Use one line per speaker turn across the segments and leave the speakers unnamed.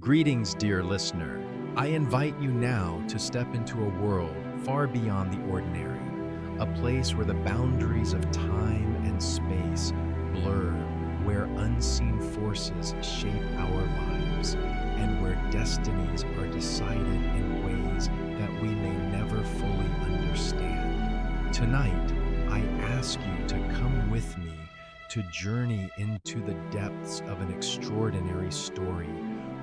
Greetings, dear listener. I invite you now to step into a world far beyond the ordinary, a place where the boundaries of time and space blur, where unseen forces shape our lives, and where destinies are decided in ways that we may never fully understand. Tonight, I ask you to come with me to journey into the depths of an extraordinary story,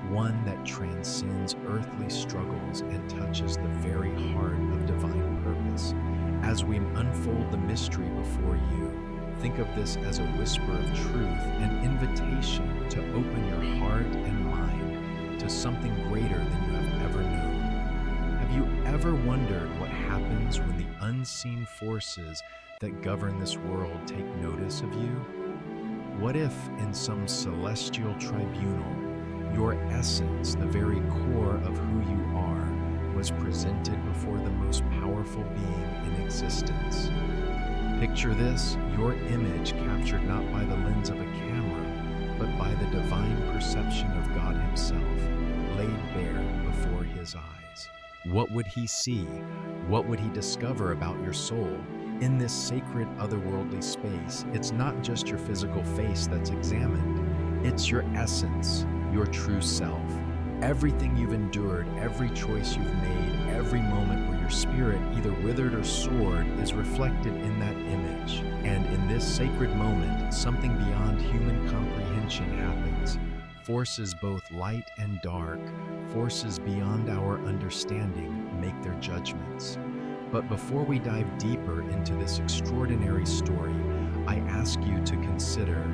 one that transcends earthly struggles and touches the very heart of divine purpose. As we unfold the mystery before you, think of this as a whisper of truth, an invitation to open your heart and mind to something greater than you have ever known. Have you ever wondered what happens when the unseen forces that govern this world take notice of you? What if, in some celestial tribunal, your essence, the very core of who you are, was presented before the most powerful being in existence? Picture this, your image captured not by the lens of a camera, but by the divine perception of God Himself, laid bare before His eyes. What would He see? What would He discover about your soul? In this sacred otherworldly space, it's not just your physical face that's examined, it's your essence, your true self. Everything you've endured, every choice you've made, every moment where your spirit either withered or soared is reflected in that image. And in this sacred moment, something beyond human comprehension happens. Forces both light and dark, forces beyond our understanding, make their judgments. But before we dive deeper into this extraordinary story, I ask you to consider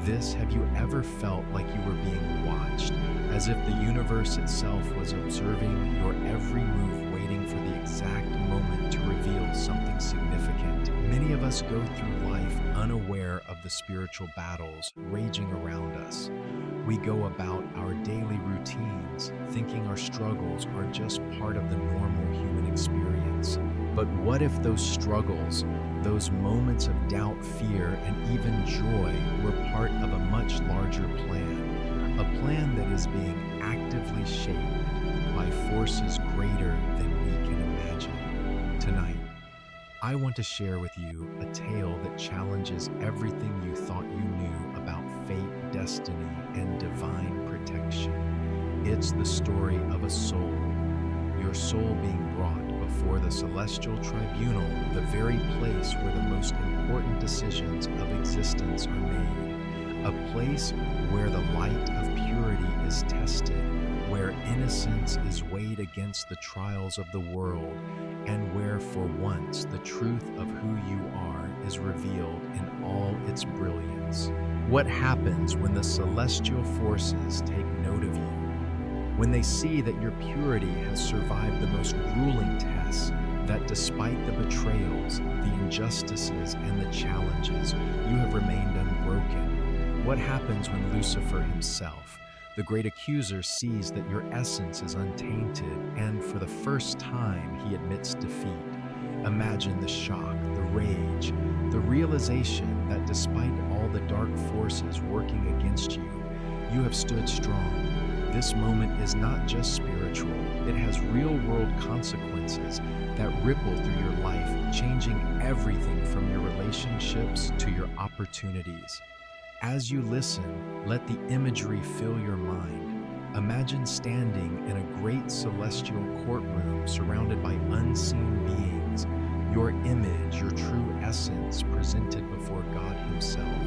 this. Have you ever felt like you were being watched, as if the universe itself was observing your every move, waiting for the exact moment to reveal something significant? Many of us go through life unaware of the spiritual battles raging around us. We go about our daily routines, thinking our struggles are just part of the normal human experience. But what if those struggles, those moments of doubt, fear, and even joy were part of a much larger plan, a plan that is being actively shaped by forces greater than we can imagine? Tonight, I want to share with you a tale that challenges everything you thought you knew about fate, destiny, and divine protection. It's the story of a soul, your soul being brought before the Celestial Tribunal, the very place where the most important decisions of existence are made, a place where the light of purity is tested, where innocence is weighed against the trials of the world, and where for once the truth of who you are is revealed in all its brilliance. What happens when the celestial forces take note of you? When they see that your purity has survived the most grueling tests, that despite the betrayals, the injustices, and the challenges, you have remained unbroken? What happens when Lucifer himself, the great accuser, sees that your essence is untainted and for the first time he admits defeat? Imagine the shock, the rage, the realization that despite all the dark forces working against you, you have stood strong. This moment is not just spiritual, it has real-world consequences that ripple through your life, changing everything from your relationships to your opportunities. As you listen, let the imagery fill your mind. Imagine standing in a great celestial courtroom surrounded by unseen beings, your image, your true essence presented before God Himself.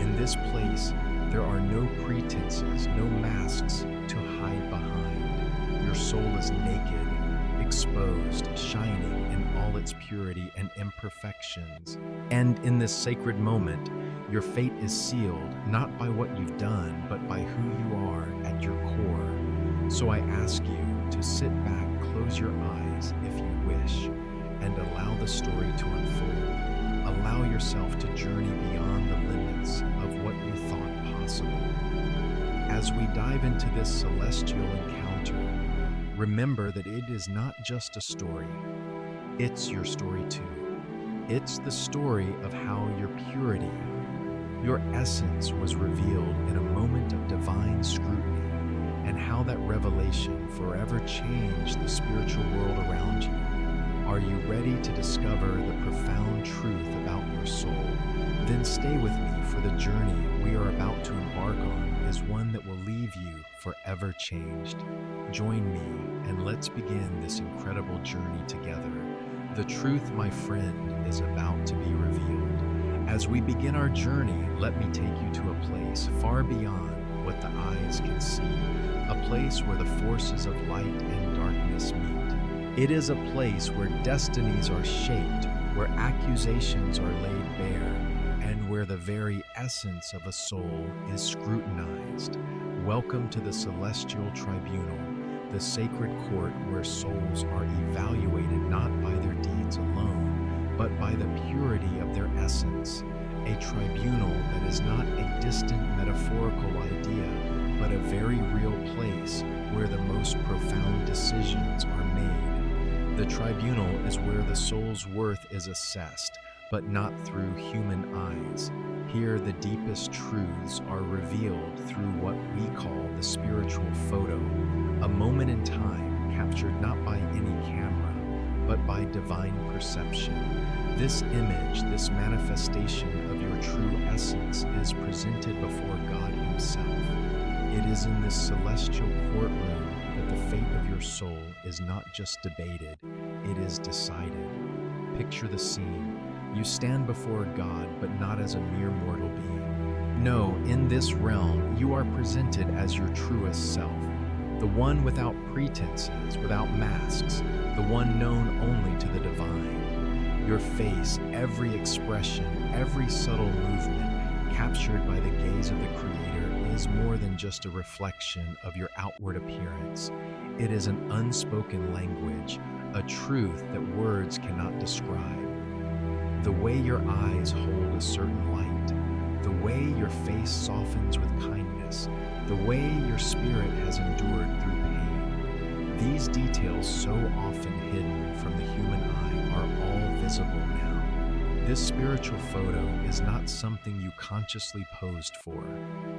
In this place, there are no pretenses, no masks to hide behind. Your soul is naked, exposed, shining in all its purity and imperfections. And in this sacred moment, your fate is sealed not by what you've done, but by who you are at your core. So I ask you to sit back, close your eyes if you wish, and allow the story to unfold. Allow yourself to journey beyond the limits of what you thought possible. As we dive into this celestial encounter, remember that it is not just a story, it's your story too. It's the story of how your purity, your essence was revealed in a moment of divine scrutiny, and how that revelation forever changed the spiritual world around you. Are you ready to discover the profound truth about your soul? Then stay with me, for the journey we are about to embark on is one that will leave you forever changed. Join me and let's begin this incredible journey together. The truth, my friend, is about to be revealed. As we begin our journey, let me take you to a place far beyond what the eyes can see, a place where the forces of light and darkness meet. It is a place where destinies are shaped, where accusations are laid bare, and where the very essence of a soul is scrutinized. Welcome to the Celestial Tribunal, the sacred court where souls are evaluated not by their deeds alone, but by the purity of their essence. A tribunal that is not a distant metaphorical idea, but a very real place where the most profound decisions are made. The tribunal is where the soul's worth is assessed, but not through human eyes. Here, the deepest truths are revealed through what we call the spiritual photo, a moment in time captured not by any camera, but by divine perception. This image, this manifestation of your true essence, is presented before God Himself. It is in this celestial courtroom that the fate of your soul is not just debated, it is decided. Picture the scene. You stand before God, but not as a mere mortal being. No, in this realm, you are presented as your truest self, the one without pretenses, without masks, the one known only to the divine. Your face, every expression, every subtle movement, captured by the gaze of the Creator, is more than just a reflection of your outward appearance. It is an unspoken language, a truth that words cannot describe. The way your eyes hold a certain light, the way your face softens with kindness, the way your spirit has endured through pain. These details, so often hidden from the human eye, are all visible now. This spiritual photo is not something you consciously posed for.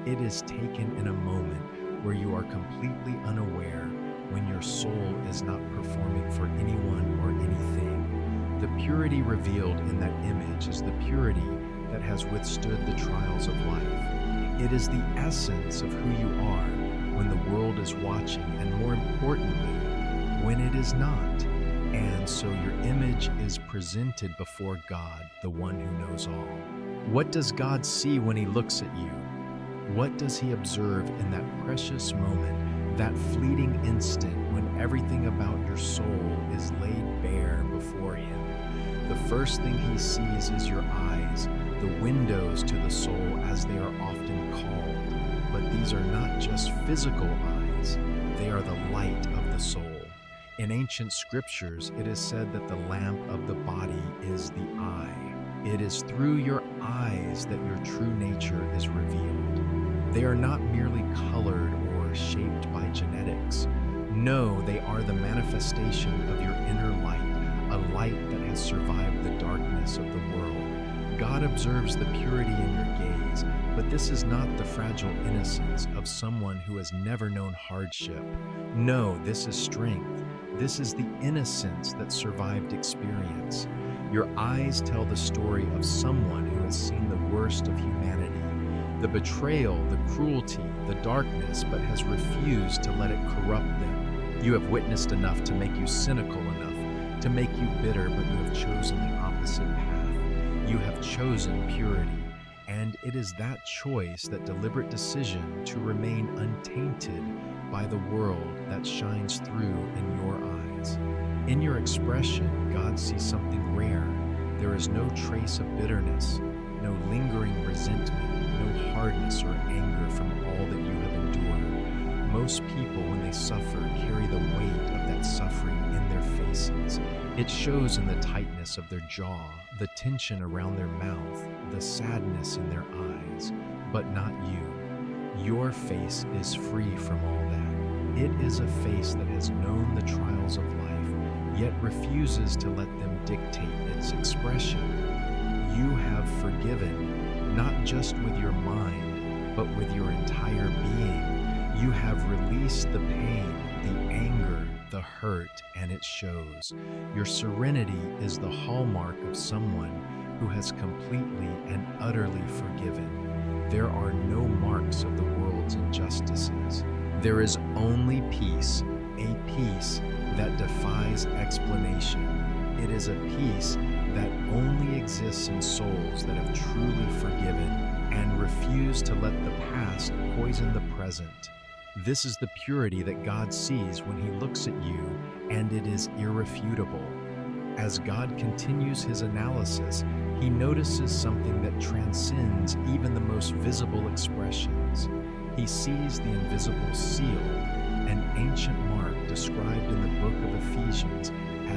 It is taken in a moment where you are completely unaware, when your soul is not performing for anyone or anything. The purity revealed in that image is the purity that has withstood the trials of life. It is the essence of who you are when the world is watching, and more importantly, when it is not. And so your image is presented before God, the one who knows all. What does God see when He looks at you? What does He observe in that precious moment, that fleeting instant when everything about your soul is laid bare before Him? The first thing He sees is your eyes, the windows to the soul as they are often called. But these are not just physical eyes, they are the light of the soul. In ancient scriptures, it is said that the lamp of the body is the eye. It is through your eyes that your true nature is revealed. They are not merely colored or shaped by genetics. No, they are the manifestation of your inner light, a light that has survived the darkness of the world. God observes the purity in your gaze, but this is not the fragile innocence of someone who has never known hardship. No, this is strength. This is the innocence that survived experience. Your eyes tell the story of someone who has seen the worst of humanity, the betrayal, the cruelty, the darkness, but has refused to let it corrupt them. You have witnessed enough to make you cynical enough, to make you bitter, but you have chosen the opposite path. You have chosen purity, and it is that choice, that deliberate decision to remain untainted by the world, that shines through in your eyes. In your expression, God sees something rare. There is no trace of bitterness, no lingering resentment, no hardness or anger from all that you have endured. Most people, when they suffer, carry the weight of that suffering in their faces. It shows in the tightness of their jaw, the tension around their mouth, the sadness in their eyes, but not you. Your face is free from all that. It is a face that has known the trials of life, yet refuses to let them dictate its expression. You have forgiven, not just with your mind, but with your entire being. You have released the pain, the anger, the hurt, and it shows. Your serenity is the hallmark of someone who has completely and utterly forgiven. There are no marks of the world's injustices. There is only peace, a peace that defies explanation. It is a peace that only exists in souls that have truly forgiven and refuse to let the past poison the present. This is the purity that God sees when He looks at you, and it is irrefutable. As God continues His analysis, He notices something that transcends even the most visible expressions. He sees the invisible seal, an ancient mark described in the book of Ephesians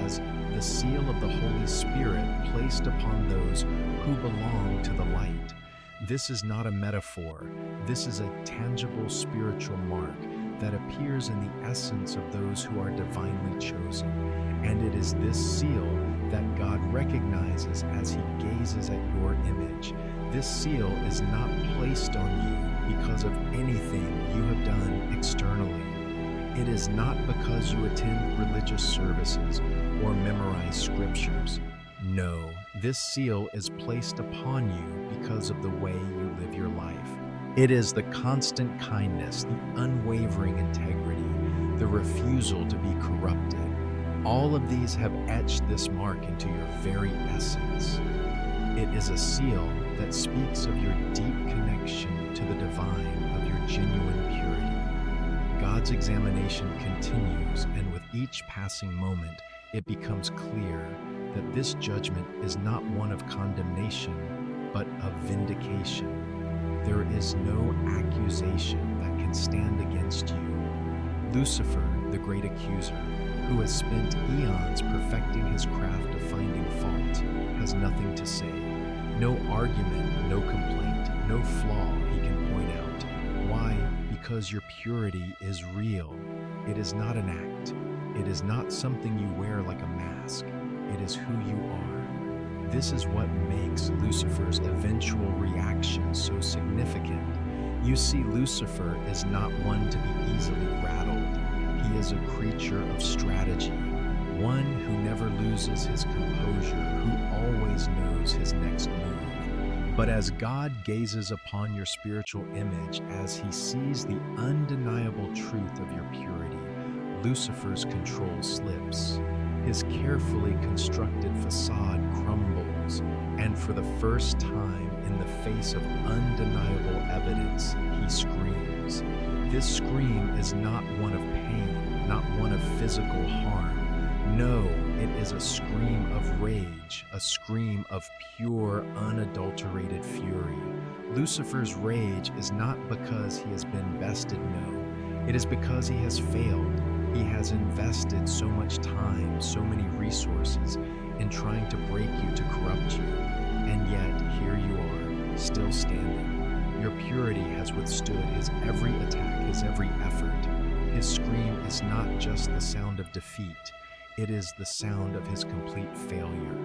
as the seal of the Holy Spirit placed upon those who belong to the light. This is not a metaphor. This is a tangible spiritual mark that appears in the essence of those who are divinely chosen. And it is this seal that God recognizes as He gazes at your image. This seal is not placed on you because of anything you have done externally. It is not because you attend religious services or memorize scriptures. No, this seal is placed upon you because of the way you live your life. It is the constant kindness, the unwavering integrity, the refusal to be corrupted. All of these have etched this mark into your very essence. It is a seal that speaks of your deep connection to the divine, of your genuine purity. God's examination continues, and with each passing moment, it becomes clear that this judgment is not one of condemnation, but of vindication. There is no accusation that can stand against you. Lucifer, the great accuser, who has spent eons perfecting his craft of finding fault, has nothing to say. No argument, no complaint, no flaw he can point out. Why? Because your purity is real. It is not an act. It is not something you wear like a mask. It is who you are. This is what makes Lucifer's eventual reaction so significant. You see, Lucifer is not one to be easily rattled. He is a creature of strategy, one who never loses his composure, who always knows his next move. But as God gazes upon your spiritual image, as He sees the undeniable truth of your purity, Lucifer's control slips. His carefully constructed facade crumbles, and for the first time in the face of undeniable evidence, he screams. This scream is not one of pain, not one of physical harm. No, it is a scream of rage, a scream of pure, unadulterated fury. Lucifer's rage is not because he has been bested, no. It is because he has failed. He has invested so much time, so many resources in trying to break you, to corrupt you. And yet, here you are, still standing. Your purity has withstood his every attack, his every effort. His scream is not just the sound of defeat. It is the sound of his complete failure.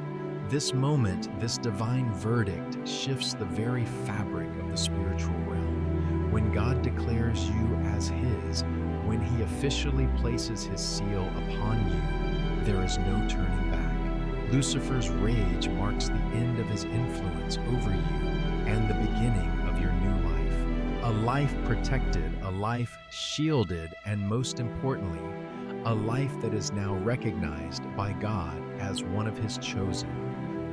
This moment, this divine verdict, shifts the very fabric of the spiritual realm. When God declares you as His, when He officially places His seal upon you, there is no turning back. Lucifer's rage marks the end of his influence over you and the beginning of your new life. A life protected, a life shielded, and most importantly, a life that is now recognized by God as one of His chosen.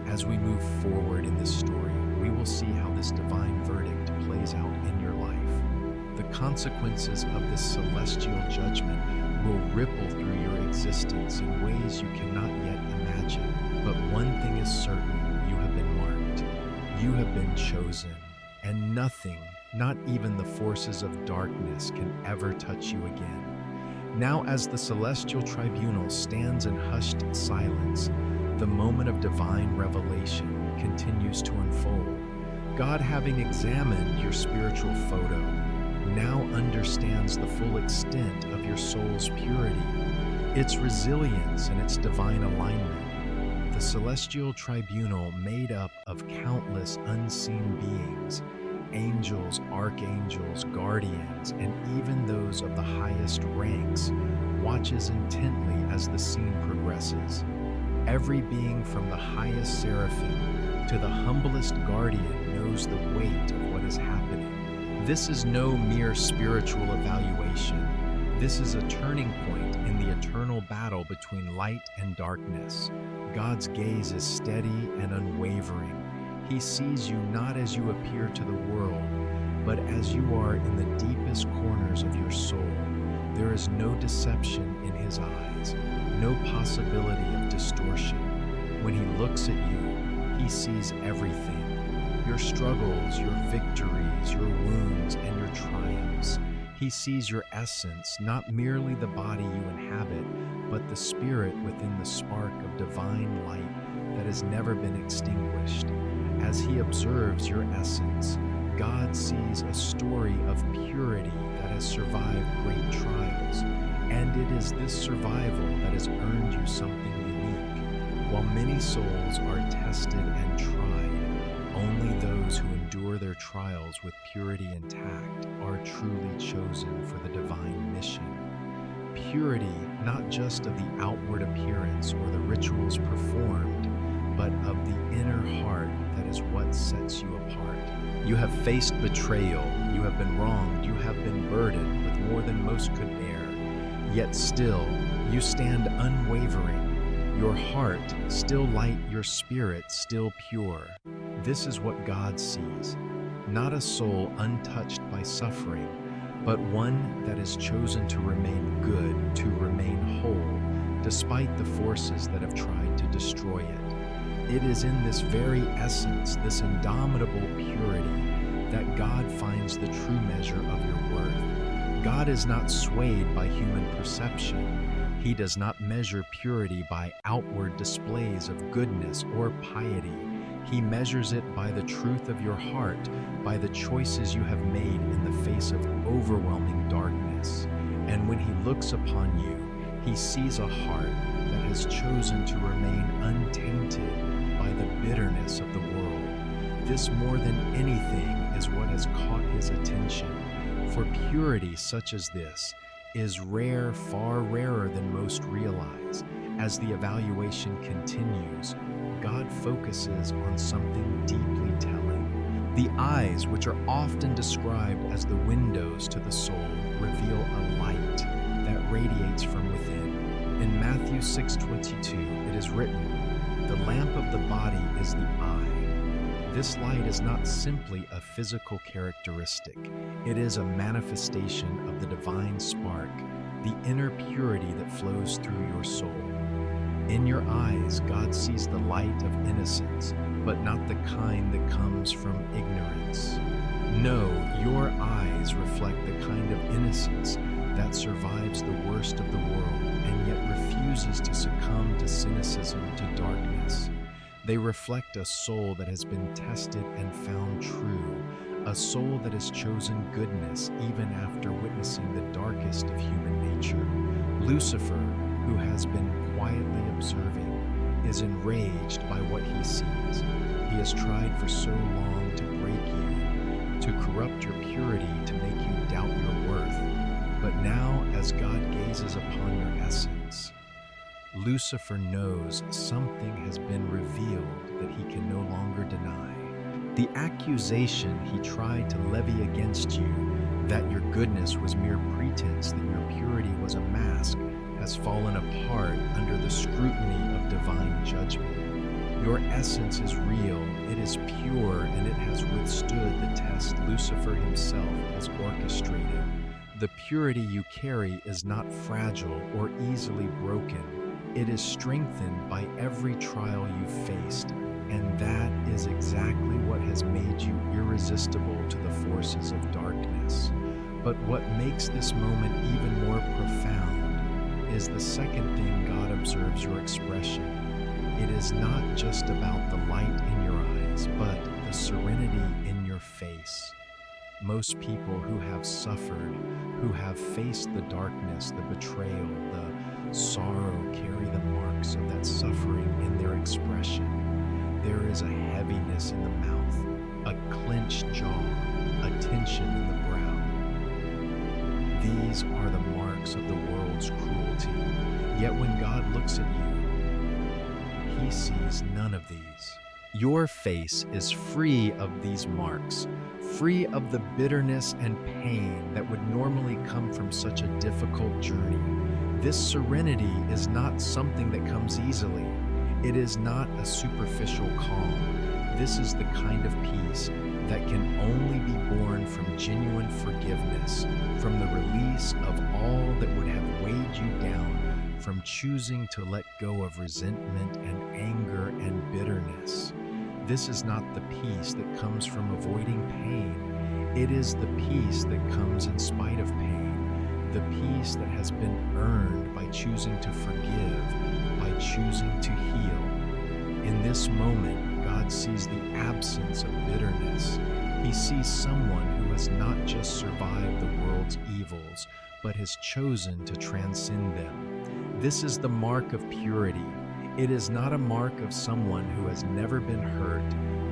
As we move forward in this story, we will see how this divine verdict plays out in your life. The consequences of this celestial judgment will ripple through your existence in ways you cannot yet imagine. But one thing is certain, you have been marked. You have been chosen, and nothing, not even the forces of darkness, can ever touch you again. Now, as the Celestial Tribunal stands in hushed silence, the moment of divine revelation continues to unfold. God, having examined your spiritual photo, now understands the full extent of your soul's purity, its resilience, and its divine alignment. The Celestial Tribunal, made up of countless unseen beings, angels, archangels, guardians, and even those of the highest ranks, watches intently as the scene progresses. Every being from the highest seraphim to the humblest guardian knows the weight of what is happening. This is no mere spiritual evaluation. This is a turning point in the eternal battle between light and darkness. God's gaze is steady and unwavering. He sees you not as you appear to the world, but as you are in the deepest corners of your soul. There is no deception in his eyes, no possibility of distortion. When he looks at you, he sees everything. Your struggles, your victories, your wounds, and your triumphs. He sees your essence, not merely the body you inhabit, but the spirit within the spark of divine light that has never been extinguished. As he observes your essence, God sees a story of purity that has survived great trials, and it is this survival that has earned you something unique. While many souls are tested and tried, only those who endure their trials with purity intact are truly chosen for the divine mission. Purity, not just of the outward appearance or the rituals performed, but of the inner heart that is what sets you apart. You have faced betrayal, you have been wronged, you have been burdened with more than most could bear. Yet still, you stand unwavering, your heart still light, your spirit still pure. This is what God sees, not a soul untouched by suffering, but one that is chosen to remain good, to remain whole, despite the forces that have tried to destroy it. It is in this very essence, this indomitable purity, that God finds the true measure of your worth. God is not swayed by human perception. He does not measure purity by outward displays of goodness or piety. He measures it by the truth of your heart, by the choices you have made in the face of overwhelming darkness. And when he looks upon you, he sees a heart that has chosen to remain untainted by the bitterness of the world. This, more than anything, is what has caught his attention. For purity such as this is rare, far rarer than most realize. As the evaluation continues, God focuses on something deeply telling. The eyes, which are often described as the windows to the soul, reveal a light that radiates from within. In Matthew 6:22, it is written, "The lamp of the body is the eye." This light is not simply a physical characteristic. It is a manifestation of the divine spark, the inner purity that flows through your soul. In your eyes, God sees the light of innocence, but not the kind that comes from ignorance. No, your eyes reflect the kind of innocence that survives the worst of the world and yet refuses to succumb to cynicism, to darkness. They reflect a soul that has been tested and found true, a soul that has chosen goodness even after witnessing the darkest of human nature. Lucifer, who has been quietly observing, is enraged by what he sees. He has tried for so long to break you, to corrupt your purity, to make you doubt your worth. But now, as God gazes upon your essence, Lucifer knows something has been revealed that he can no longer deny. The accusation he tried to levy against you, that your goodness was mere pretense, that your purity was a mask, has fallen apart under the scrutiny of divine judgment. Your essence is real, it is pure, and it has withstood the test Lucifer himself has orchestrated. The purity you carry is not fragile or easily broken. It is strengthened by every trial you've faced, and that is exactly what has made you irresistible to the forces of darkness. But what makes this moment even more profound is the second thing God observes your expression. It is not just about the light in your eyes, but the serenity in your face. Most people who have suffered, who have faced the darkness, the betrayal, the sorrow, carry the marks of that suffering in their expression. There is a heaviness in the mouth, a clenched jaw, a tension in the brow. These are the marks of the world's cruelty. Yet when God looks at you, He sees none of these. Your face is free of these marks, free of the bitterness and pain that would normally come from such a difficult journey. This serenity is not something that comes easily. It is not a superficial calm. This is the kind of peace that can only be born from genuine forgiveness, from the release of all that would have weighed you down, from choosing to let go of resentment and anger and bitterness. This is not the peace that comes from avoiding pain. It is the peace that comes in spite of pain, the peace that has been earned by choosing to forgive, by choosing to heal. In this moment, God sees the absence of bitterness. He sees someone who has not just survived the world's evils, but has chosen to transcend them. This is the mark of purity. It is not a mark of someone who has never been hurt,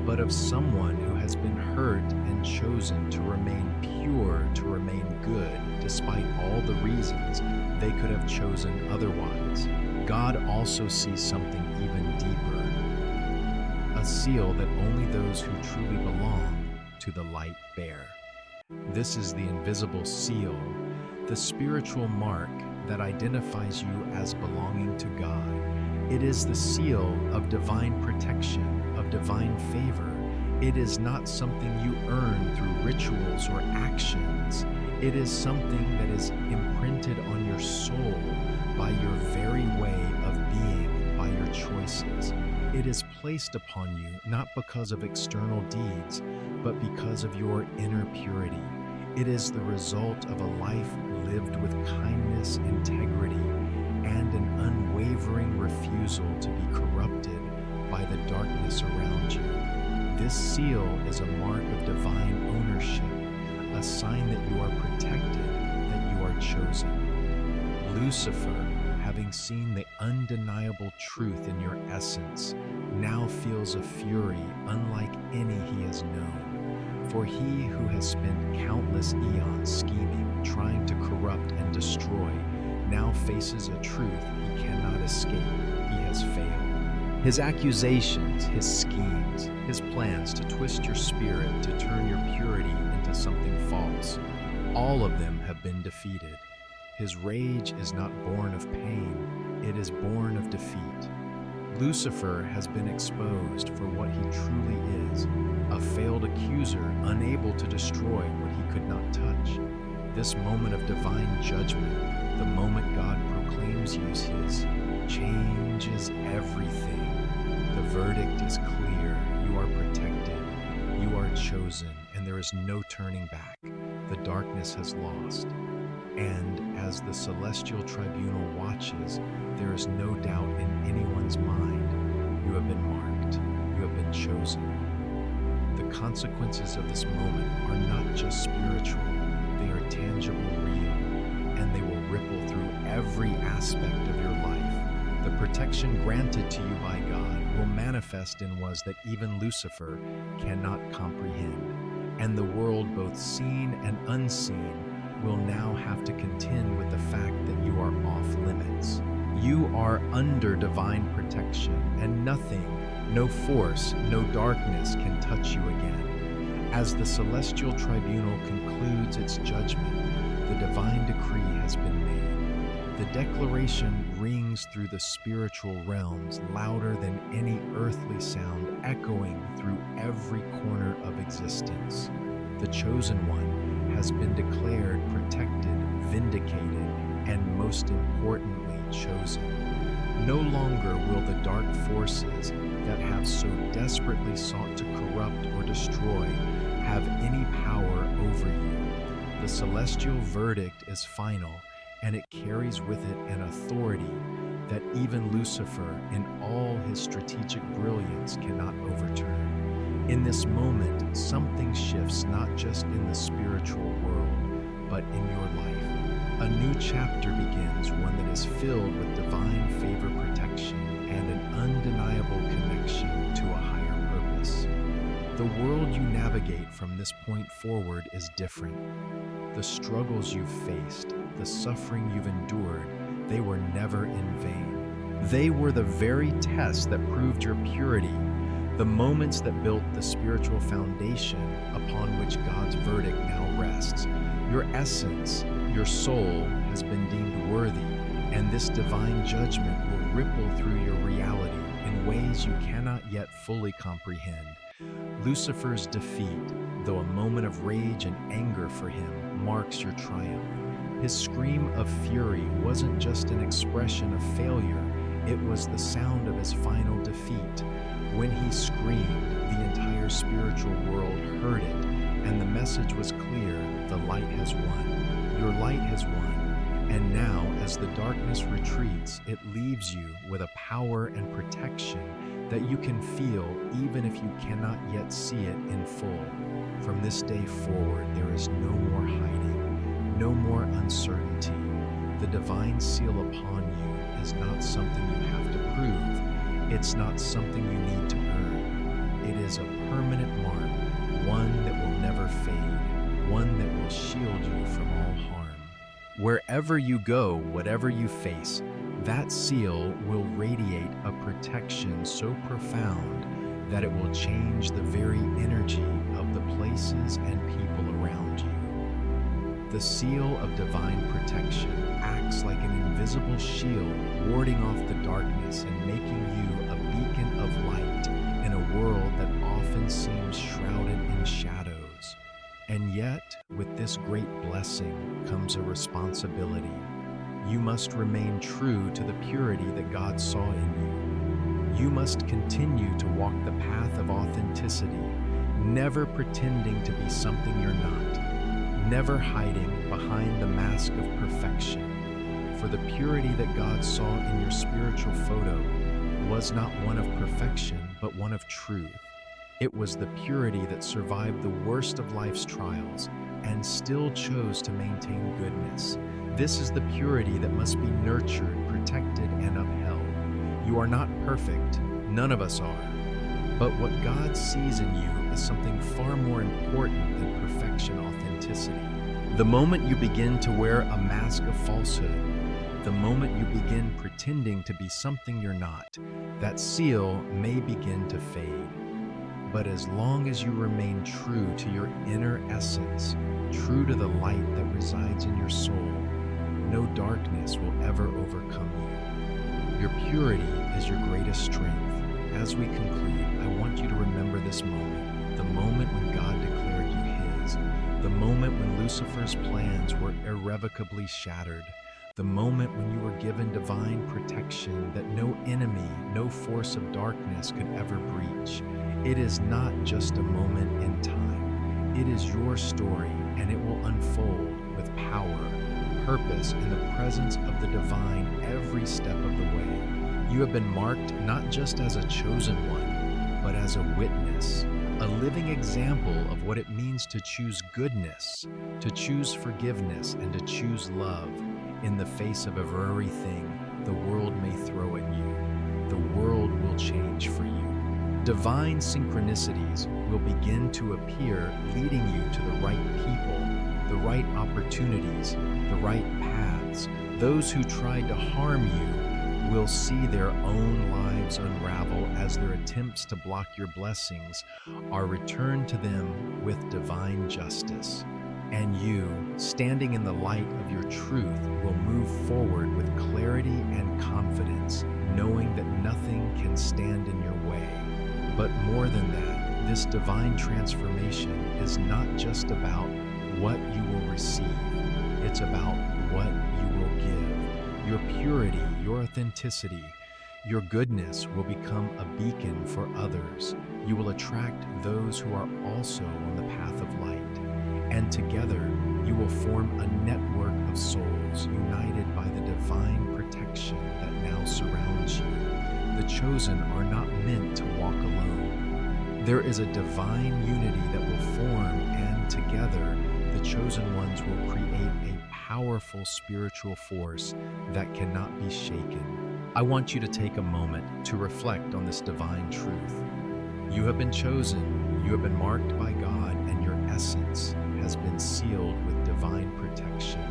but of someone who has been hurt and chosen to remain pure, to remain good, despite all the reasons they could have chosen otherwise. God also sees something even deeper, a seal that only those who truly belong to the light bear. This is the invisible seal, the spiritual mark that identifies you as belonging to God. It is the seal of divine protection, of divine favor. It is not something you earn through rituals or actions. It is something that is imprinted on your soul by your very way of being, by your choices. It is placed upon you not because of external deeds, but because of your inner purity. It is the result of a life lived with kindness, integrity, and an unwavering refusal to be corrupted by the darkness around you. This seal is a mark of divine ownership, a sign that you are protected, that you are chosen. Lucifer, having seen the undeniable truth in your essence, now feels a fury unlike any he has known. For he who has spent countless eons scheming, trying to corrupt and destroy, now faces a truth he cannot escape. He has failed. His accusations, his schemes, his plans to twist your spirit, to turn your purity into something false, all of them have been defeated. His rage is not born of pain, it is born of defeat. Lucifer has been exposed for what he truly is, a failed accuser unable to destroy what he could not touch. This moment of divine judgment, the moment God proclaims you as his, changes everything. The verdict is clear. You are protected. You are chosen, and there is no turning back. The darkness has lost. And as the Celestial Tribunal watches, there is no doubt in anyone's mind. You have been marked. You have been chosen. The consequences of this moment are not just spiritual. They are tangible, real, and they will ripple through every aspect of your life. The protection granted to you by God will manifest in ways that even Lucifer cannot comprehend. And the world, both seen and unseen, will now have to contend with the fact that you are off limits. You are under divine protection, and nothing, no force, no darkness can touch you again. As the Celestial Tribunal concludes its judgment, the divine decree has been made. The declaration rings through the spiritual realms louder than any earthly sound, echoing through every corner of existence. The chosen one has been declared protected, vindicated, and most importantly, chosen. No longer will the dark forces that have so desperately sought to corrupt or destroy have any power over you. The celestial verdict is final, and it carries with it an authority that even Lucifer, in all his strategic brilliance, cannot overturn. In this moment, something shifts not just in the spiritual world, but in your life. A new chapter begins, one that is filled with divine favor, protection, and an undeniable connection to a higher purpose. The world you navigate from this point forward is different. The struggles you've faced, the suffering you've endured, they were never in vain. They were the very tests that proved your purity, the moments that built the spiritual foundation upon which God's verdict now rests. Your essence, your soul, has been deemed worthy, and this divine judgment will ripple through your reality in ways you cannot yet fully comprehend. Lucifer's defeat, though a moment of rage and anger for him, marks your triumph. His scream of fury wasn't just an expression of failure, it was the sound of his final defeat. When he screamed, the entire spiritual world heard it, and the message was clear: the light has won. Your light has won. And now, as the darkness retreats, it leaves you with a power and protection that you can feel even if you cannot yet see it in full. From this day forward, there is no more hiding, no more uncertainty. The divine seal upon you is not something you have to prove. It's not something you need to earn. It is a permanent mark, one that will never fade, one that will shield you from all harm. Wherever you go, whatever you face, that seal will radiate a protection so profound that it will change the very energy of the places and people around you. The seal of divine protection acts like an invisible shield, warding off the darkness and making you a beacon of light in a world that often seems shrouded in shadows. And yet, with this great blessing comes a responsibility. You must remain true to the purity that God saw in you. You must continue to walk the path of authenticity, never pretending to be something you're not, never hiding behind the mask of perfection. For the purity that God saw in your spiritual photo was not one of perfection, but one of truth. It was the purity that survived the worst of life's trials and still chose to maintain goodness. This is the purity that must be nurtured, protected, and upheld. You are not perfect, none of us are. But what God sees in you is something far more important than perfection authenticity. The moment you begin to wear a mask of falsehood, the moment you begin pretending to be something you're not, that seal may begin to fade. But as long as you remain true to your inner essence, true to the light that resides in your soul, no darkness will ever overcome you. Your purity is your greatest strength. As we conclude, I want you to remember this moment, the moment when God declared you His, the moment when Lucifer's plans were irrevocably shattered, the moment when you were given divine protection that no enemy, no force of darkness could ever breach. It is not just a moment in time. It is your story, and it will unfold with power, purpose, and the presence of the divine every step of the way. You have been marked not just as a chosen one, but as a witness, a living example of what it means to choose goodness, to choose forgiveness, and to choose love in the face of everything the world may throw at you. The world will change for you. Divine synchronicities will begin to appear, leading you to the right people, the right opportunities, the right paths. Those who tried to harm you will see their own lives unravel as their attempts to block your blessings are returned to them with divine justice. And you, standing in the light of your truth, will move forward with clarity and confidence, knowing that nothing can stand in your way. But more than that, this divine transformation is not just about what you will receive, it's about what you will give. Your purity, your authenticity, your goodness will become a beacon for others. You will attract those who are also on the path of light. And together, you will form a network of souls united by the divine protection that now surrounds you. The chosen are not meant to walk alone. There is a divine unity that will form, and together, the chosen ones will create a powerful spiritual force that cannot be shaken. I want you to take a moment to reflect on this divine truth. You have been chosen, you have been marked by God, and your essence has been sealed with divine protection.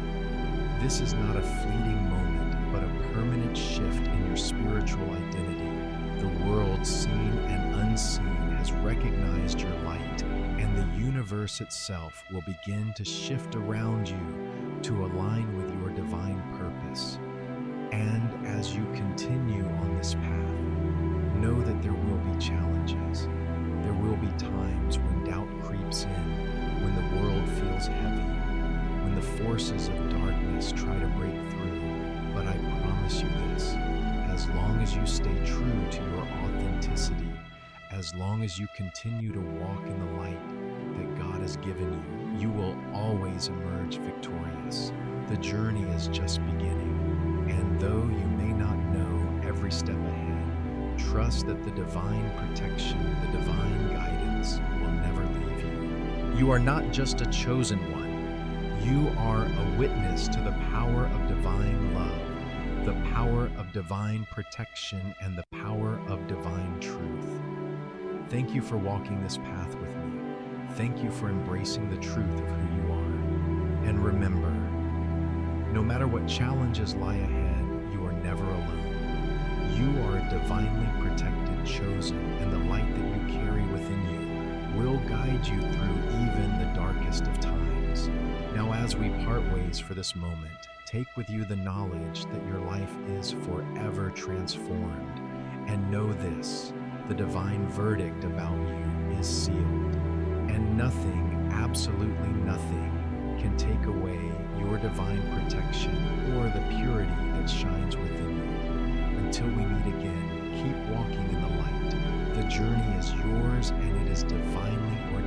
This is not a fleeting moment, but a permanent shift in your spiritual identity. The world, seen and unseen, has recognized your light, and the universe itself will begin to shift around you to align with your divine purpose. And as you continue on this path, know that there will be challenges. There will be times when doubt creeps in, when the world feels heavy, when the forces of darkness try to break through. But I promise you this, as long as you stay true to your authenticity, as long as you continue to walk in the light that God has given you, you will always emerge victorious. The journey is just beginning, and though you may not know every step ahead, trust that the divine protection, the divine guidance will never leave you. You are not just a chosen one. You are a witness to the power of divine love, the power of divine protection, and the power of divine truth. Thank you for walking this path with me. Thank you for embracing the truth of who you are. And remember, no matter what challenges lie ahead, you are never alone. You are divinely protected, chosen, and the light that you carry within you will guide you through even the darkest of times. Now, as we part ways for this moment, take with you the knowledge that your life is forever transformed. And know this, the divine verdict about you is sealed. And nothing, absolutely nothing, can take away your divine protection or the purity that shines within you. Until we meet again, keep walking in the light. The journey is yours, and it is divinely ordained.